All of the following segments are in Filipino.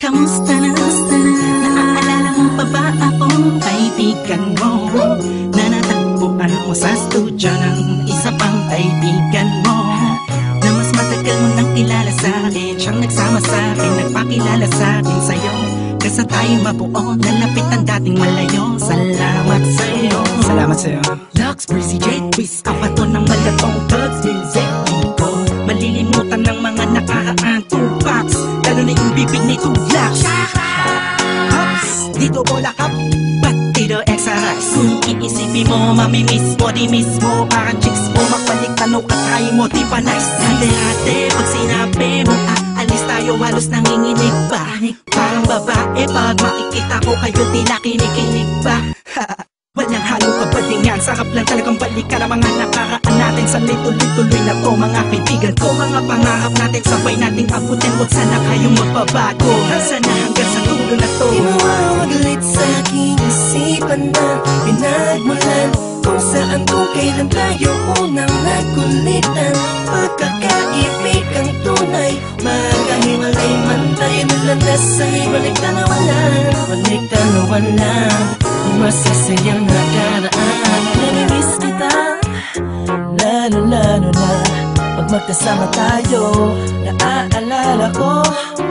kamusta na? Naaalala mo pa ba akong kaibigan mo? Na natagpuan mo sa studio ng isa pang kaibigan mo, na mas matagal mo nang kilala sa'kin. Siyang nagsama sa'kin, nagpakilala sa'kin sa'yo. Kasa tayo mabuo, nalapit ang dating malayo. Salamat sa'yo. Salamat sa'yo. Lux, Breezy, J, Twist, kapato ng malatong thugs, music, ko malilimutan ng mga nakaraan. Tupacs, lalo na yung bibig ni Tulax. Hops, dito bola kap, ba't dito exercise? Kung iisipin mo, mamimiss mo, di miss mo. Parang chicks mo, magpalik tanong at try mo, di pa nice. Dati-dati, pag sinabi mo, aalis tayo, halos nanginginig pa. Parang babae, pag makikita ko kayo, tila kinikinig pa. Walang halong kabadingan, sarap lang talagang balikan ang mga nakaraan natin. Sa tuloy-tuloy na to, mga kaibigan ko. Mga pangarap natin, sabay nating abutin. Huwag sana kayong magbabago, sana hanggang sa dulo na to. Di mo mawagalit sa aking isipan na pinagmulan kung saan, kung kailan tayo unang nagkulitan. Pagkakaibig ang tunay, magkahiwalay man tayo nalandas sa ibalik tanawan lang. Balik tanawan lang, masasayang nakaraan. Namimiss kita, lalo-lalo na pag magkasama tayo. Naaalala ko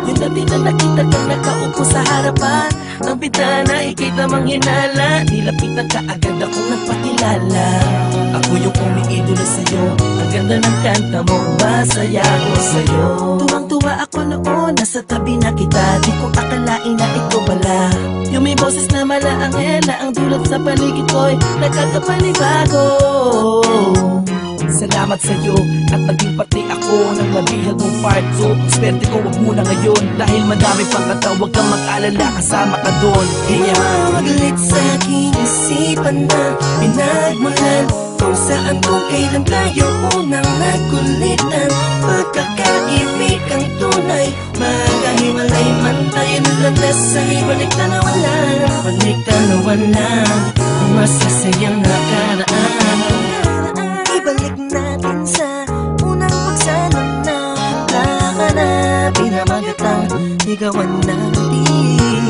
yung dati na nakita kang nakaupo sa harapan ng bintana, ika'y tamang hinala. Nilapitan ka agad akong nagpakilala. Ako yung umiidolo sa'yo, ang ganda ng kanta mo, masaya ako sa'yo. Tuwang-tuwa ako noon, nasa tabi na kita. Di ko akalain na ikaw pala yung may boses na malaangela. Ang dulot sa paligid ko'y nagkakapanibago. Salamat sa'yo at naging pati ako ng mabihag mong part 2. Swerte ko wag muna ngayon, dahil madami pang kataw. Huwag kang mag-alala, kasama ka doon. Kaya mawagalit sa aking isipan na pinagmulan kung saan, kung kailan tayo unang nagkulitan. Pagkakaibig ang tunay, magkahiwalay man tayo nalandas sa ibalik tanawan lang. Balik tanawan lang, masasayang nakaraan. Ibalik natin sa unang pagsanang nakakanapin na magatang ligawan natin.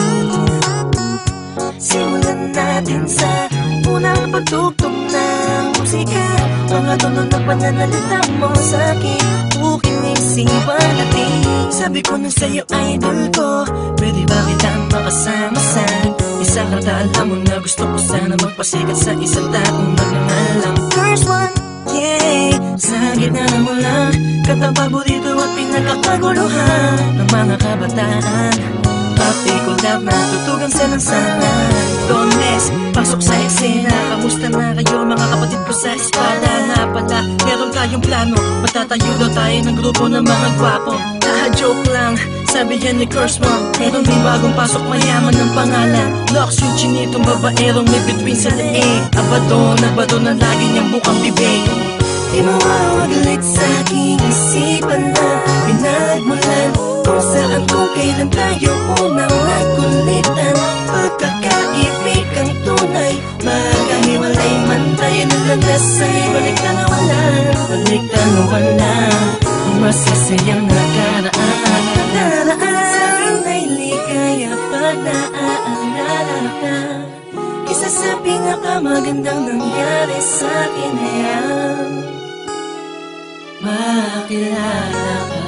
Simulan natin sa unang pagtugtog ng musika. Mga tunog ng pananalita mo sa'kin, buking isipan natin. Sabi ko nung sa'yo idol ko, pwede ba kitang makasama sa isang kanta? Alam mo na gusto ko sana magpasikat sa isang taong magnangalang First One. Yeah, sa gitna mo lang, kantang paborito at pinagkakaguluhan ng mga kabataan. Papi ko love na tutugang sa lansangan. Dones, pasok sa eksena. Kamusta na kayo mga kapatid ko sa espada? Nga pala, meron tayong plano, matatayo daw tayo ng grupo ng mga gwapo. Joke lang, sabi yan ni Curse Mom. Meron din bagong pasok, mayaman ng pangalan Lux, yung chinitong babaerong may between sa leeg. Abado na lagi niyang bukang bibig. Di mo mawagalit sa aking isipan na pinagmulan kung saan, kung kailan tayo unang nagkulitan. Pagkakaibig ang tunay, magkahiwalay man tayo nalandas sa ibalik tanawan lang. Balik tanawan lang, masasayang nakaraan. Sa'kin ay ligaya pag naaalala ka. Isa sa pinakamagandang nangyari sa'kin ay ang makilala ka.